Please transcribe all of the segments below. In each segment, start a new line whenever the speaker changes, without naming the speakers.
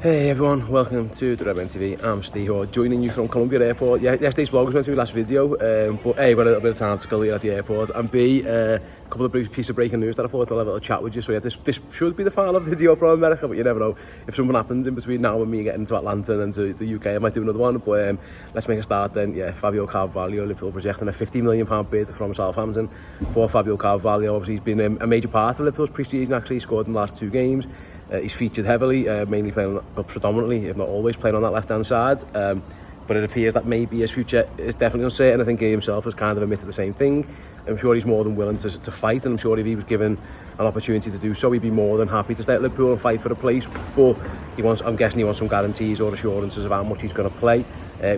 Hey everyone, welcome to the Red TV. I'm Steve, joining you from Columbia Airport. Yeah, yesterday's vlog was meant to be last video, but A, we've got a little bit of time to kill here at the airport, and B, a couple of pieces of breaking news that I thought I'd have a little chat with you. So yeah, this should be the final video from America, but you never know. If something happens in between now and me getting to Atlanta and to the UK, I might do another one. But let's make a start then. Yeah, Fabio Carvalho, Liverpool rejecting a £50 million bid from Southampton for Fabio Carvalho. Obviously, he's been a major part of Liverpool's pre-season. Actually, he scored in the last 2 games. He's featured heavily, mainly playing, predominantly, if not always, playing on that left-hand side. But it appears that maybe his future is definitely uncertain. I think he himself has kind of admitted the same thing. I'm sure he's more than willing to fight, and I'm sure if he was given an opportunity to do so, he'd be more than happy to stay at Liverpool and fight for a place. But I'm guessing he wants some guarantees or assurances of how much he's going to play.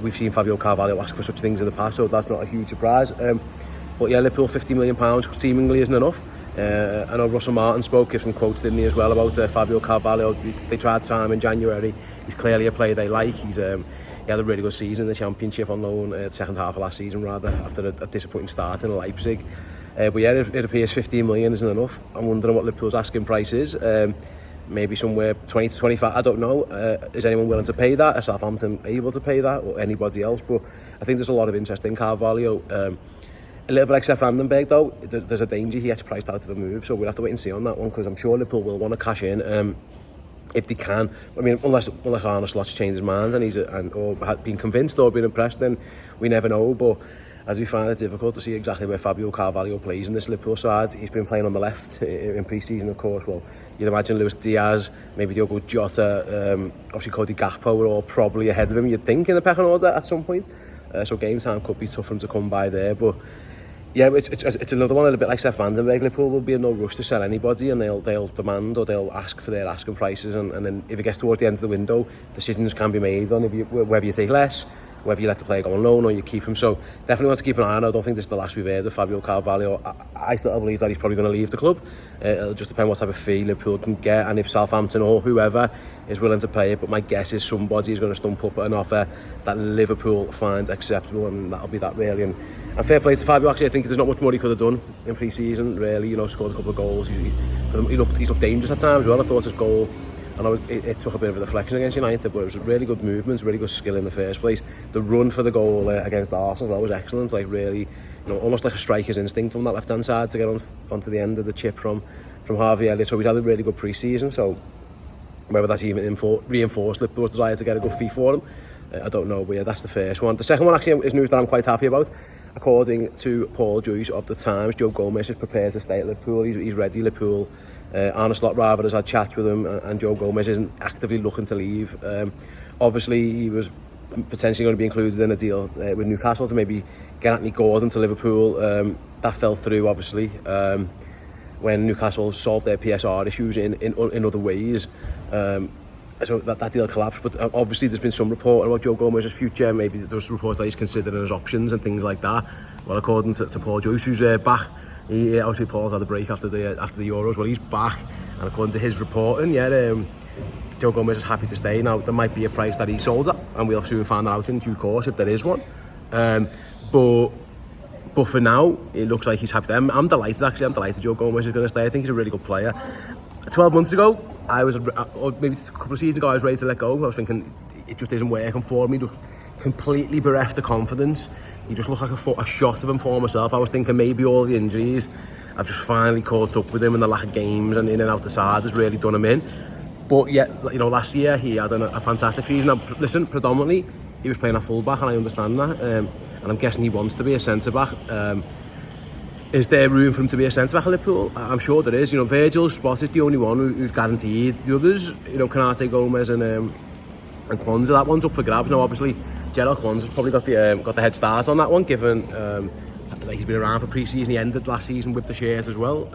We've seen Fabio Carvalho ask for such things in the past, so that's not a huge surprise. But yeah, Liverpool £50 million seemingly isn't enough. I know Russell Martin spoke, gave some quotes, didn't he, as well, about Fabio Carvalho. They tried to sign him in January. He's clearly a player they like. He had a really good season in the Championship on loan, the second half of last season rather, after a disappointing start in Leipzig. But yeah, it appears 15 million isn't enough. I'm wondering what Liverpool's asking price is. Maybe somewhere 20 to 25, I don't know. Is anyone willing to pay that? Is Southampton able to pay that, or anybody else? But I think there's a lot of interest in Carvalho. A little bit like Seth Vandenberg though, there's a danger he gets priced out of a move, so we'll have to wait and see on that one, because I'm sure Liverpool will want to cash in if they can. I mean, unless Arne Slot's changed his mind and or been convinced or been impressed, then we never know. But as we find it difficult to see exactly where Fabio Carvalho plays in this Liverpool side. He's been playing on the left in pre-season, of course. Well, you'd imagine Luis Diaz, maybe Diogo Jota, obviously Cody Gakpo are all probably ahead of him, you'd think, in the pecking order at some point. So game time could be tough for him to come by there, but yeah, it's another one, a little bit like Seth Vandenberg. Liverpool will be in no rush to sell anybody, and they'll demand, or they'll ask for their asking prices, and then if it gets towards the end of the window, decisions can be made on whether you take less, whether you let the player go on loan or you keep him. So definitely want to keep an eye on. I don't think this is the last we've heard of Fabio Carvalho. I still believe that he's probably going to leave the club. It'll just depend what type of fee Liverpool can get, and if Southampton or whoever is willing to pay it. But my guess is somebody is going to stump up an offer that Liverpool finds acceptable, and that'll be that really. And fair play to Fabio. Actually, I think there's not much more he could have done in pre-season, really. You know, scored a couple of goals. He looked dangerous at times as well. I thought his goal, I know it took a bit of a deflection against United, but it was really good movements, really good skill in the first place. The run for the goal against Arsenal as well was excellent. Like really, you know, almost like a striker's instinct on that left-hand side to get onto the end of the chip from Harvey Elliott. So we had a really good pre-season. So whether that's even reinforced Liverpool's desire to get a good fee for him, I don't know. But yeah, that's the first one. The second one actually is news that I'm quite happy about. According to Paul Joyce of the Times, Joe Gomez is prepared to stay at Liverpool. He's ready. Liverpool. Arne Slot rather has had chats with him, and Joe Gomez isn't actively looking to leave. Obviously, he was potentially going to be included in a deal with Newcastle to maybe get Anthony Gordon to Liverpool. That fell through, obviously, when Newcastle solved their PSR issues in other ways. So that deal collapsed, but obviously there's been some report about Joe Gomez's future. Maybe there's reports that he's considering his options and things like that. Well, according to Paul Joyce, who's back, he obviously Paul's had a break after the Euros. Well, he's back, and according to his reporting, Joe Gomez is happy to stay. Now there might be a price that he sold at, and we'll soon find that out in due course if there is one. But for now, it looks like he's happy. I'm delighted, actually. I'm delighted Joe Gomez is going to stay. I think he's a really good player. 12 months ago, or maybe a couple of seasons ago, I was ready to let go. I was thinking it just isn't working for me. Just completely bereft of confidence. He just looks like a shot of him for myself. I was thinking maybe all the injuries I've just finally caught up with him, and the lack of games and in and out the side has really done him in. But yeah, you know, last year he had a fantastic season. Now, listen, predominantly he was playing a full-back, and I understand that. And I'm guessing he wants to be a centre-back. Is there room for him to be a centre-back at Liverpool? I'm sure there is. You know, Virgil's spot is the only one who's guaranteed. The others, you know, Kanate, Gomez and Kwanzaa, that one's up for grabs. Now, obviously, Gerald Kwanzaa's probably got the head start on that one, given like he's been around for pre-season. He ended last season with the shares as well.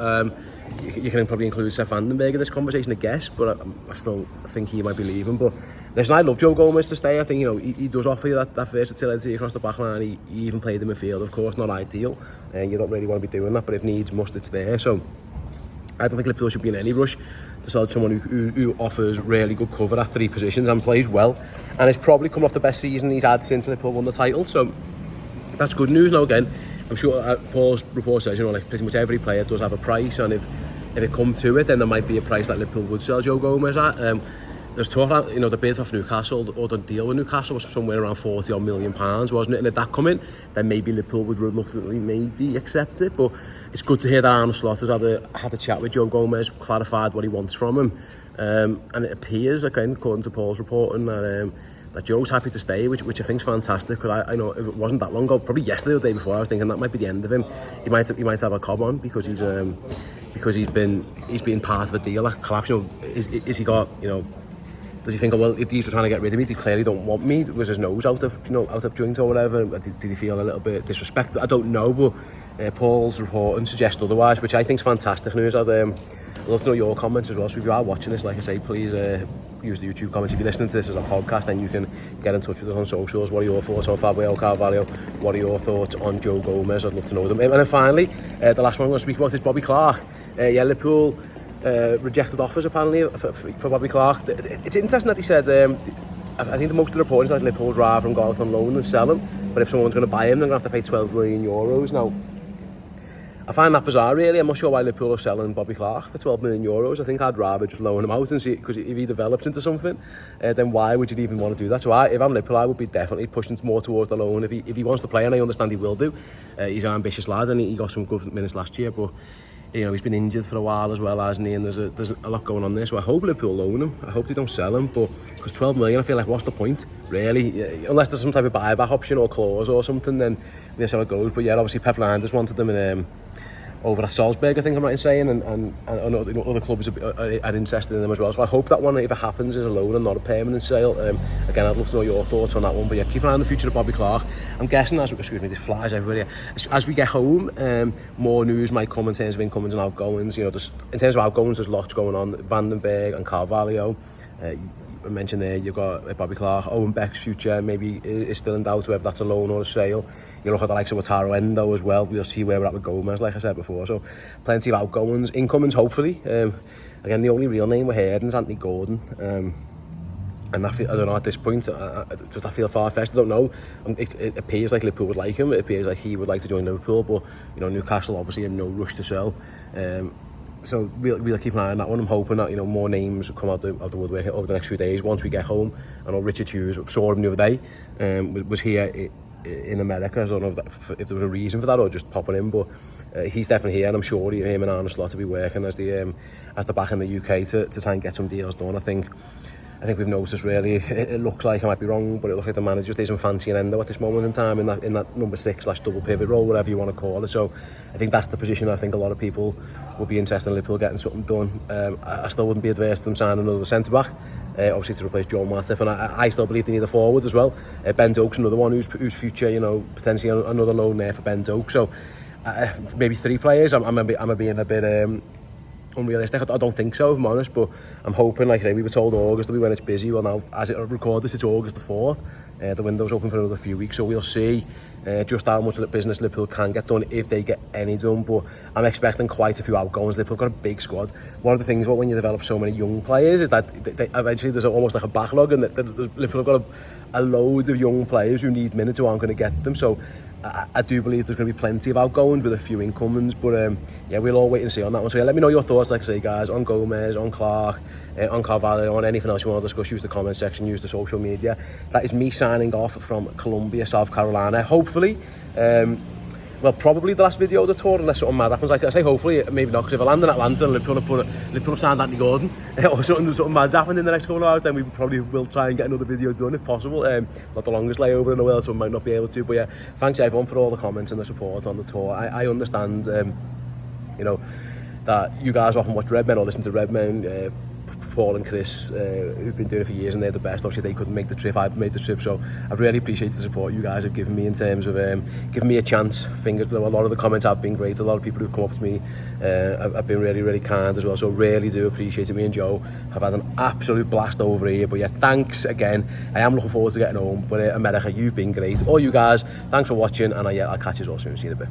You can probably include Seth Vandenberg in this conversation, I guess, but I still think he might be leaving. But listen, I'd love Joe Gomez to stay. I think, you know, he does offer you that versatility across the back line. He even played in midfield, of course, not ideal. You don't really want to be doing that, but if needs must, it's there. So I don't think Liverpool should be in any rush to sell someone who offers really good cover at 3 positions and plays well. And it's probably come off the best season he's had since Liverpool won the title. So that's good news. Now again, I'm sure Paul's report says, you know, like pretty much every player does have a price, and if it come to it, then there might be a price that Liverpool would sell Joe Gomez at. there's talk, you know, the bid off Newcastle or the deal with Newcastle was somewhere around £40 million, wasn't it? And if that come in, then maybe Liverpool would reluctantly maybe accept it. But it's good to hear that Arne Slot has had a chat with Joe Gomez, clarified what he wants from him. And it appears, again, according to Paul's reporting, that Joe's happy to stay, which I think is fantastic. Because I know if it wasn't that long ago, probably yesterday or the day before, I was thinking that might be the end of him. He might have a cob on because he's been part of a deal that collapsed. You know, is he got, you know? Does he think, oh, well, if these were trying to get rid of me, they clearly don't want me? Was his nose out of joint or whatever? Did he feel a little bit disrespected? I don't know, but Paul's reporting suggests otherwise, which I think is fantastic news. I'd love to know your comments as well. So if you are watching this, like I say, please use the YouTube comments. If you're listening to this as a podcast, then you can get in touch with us on socials. What are your thoughts on Fabio Carvalho? What are your thoughts on Joe Gomez? I'd love to know them. And then finally, the last one I'm going to speak about is Bobby Clark. Liverpool rejected offers apparently for Bobby Clark. It's interesting that he said, I think most of the reports that Liverpool would rather him go out on loan than sell him, but if someone's going to buy him, they're going to have to pay €12 million. Now, I find that bizarre really. I'm not sure why Liverpool are selling Bobby Clark for €12 million. I think I'd rather just loan him out and see, because if he develops into something, then why would you even want to do that? So if I'm Liverpool, I would be definitely pushing more towards the loan if he wants to play, and I understand he will do. He's an ambitious lad and he got some good minutes last year, but you know, he's been injured for a while as well, hasn't he? And there's a lot going on there. So I hope Liverpool loan him. I hope they don't sell him. But because 12 million, I feel like, what's the point, really? Unless there's some type of buyback option or clause or something, then that's how it goes. But yeah, obviously Pep Landers wanted him in, over at Salzburg, I think I'm right in saying, and other clubs are interested in them as well. So I hope that one, if it happens, is a loan and not a permanent sale. Again, I'd love to know your thoughts on that one. But yeah, keep an eye on the future of Bobby Clark. I'm guessing, this flies everywhere. As we get home, more news might come in terms of incomings and outgoings. You know, in terms of outgoings, there's lots going on. Vandenberg and Carvalho. I mentioned there, you've got Bobby Clark. Owen Beck's future maybe is still in doubt, whether that's a loan or a sale. You look at the likes of Wataru Endo as well. We'll see where we're at with Gomez, like I said before. So plenty of outgoings, incomings hopefully. Again, the only real name we're hearing is Anthony Gordon. And I don't know at this point. I feel far-fetched. I don't know. It appears like Liverpool would like him. It appears like he would like to join Liverpool. But you know, Newcastle obviously in no rush to sell. So we'll keep an eye on that one. I'm hoping that, you know, more names will come out of the woodwork over the next few days once we get home. I know Richard Hughes, saw him the other day, was here in America. I don't know if there was a reason for that or just popping in, but he's definitely here, and I'm sure him and Arne Slot will be working as the back in the UK to try and get some deals done. I think we've noticed really, it looks like, I might be wrong, but it looks like the manager just isn't fancying Endo at this moment in time in that number 6/double pivot role, whatever you want to call it. So I think that's the position I think a lot of people will be interested in Liverpool getting something done. I still wouldn't be adverse to them signing another centre-back, obviously to replace Joe Matip, and I still believe they need a forward as well. Ben Doak's another one whose future, you know, potentially another loan there for Ben Doak. So maybe 3 players. I'm being a bit unrealistic. I don't think so, if I'm honest, but I'm hoping, like I say, we were told August will be when it's busy. Well, now, as it recorded, it's August the 4th. The window's open for another few weeks, so we'll see just how much business Liverpool can get done, if they get any done. But I'm expecting quite a few outgoings. Liverpool got a big squad. One of the things about when you develop so many young players is that eventually there's almost like a backlog, and Liverpool have got a load of young players who need minutes who aren't going to get them. So I do believe there's going to be plenty of outgoings with a few incomings, but yeah, we'll all wait and see on that one. So yeah, let me know your thoughts, like I say, guys, on Gomez, on Clark, on Carvalho, on anything else you want to discuss. Use the comment section, use the social media. That is me signing off from Columbia, South Carolina. Hopefully, well, probably the last video of the tour, unless something mad happens. Like I say, hopefully, maybe not, because if I land in Atlanta and Liverpool have signed Anthony Gordon, or something mad's happened in the next couple of hours, then we probably will try and get another video done if possible. Not the longest layover in the world, so we might not be able to. But yeah, thanks everyone for all the comments and the support on the tour. I understand, you know, that you guys often watch Redmen or listen to Redmen. Paul and Chris, who've been doing it for years, and they're the best. Obviously, they couldn't make the trip. I've made the trip, so I've really appreciated the support you guys have given me in terms of giving me a chance. A lot of the comments have been great. A lot of people who've come up to me have been really, really kind as well. So really do appreciate it. Me and Joe have had an absolute blast over here. But yeah, thanks again. I am looking forward to getting home. But America, you've been great. All you guys, thanks for watching, and yeah, I'll catch you all soon. See you in a bit.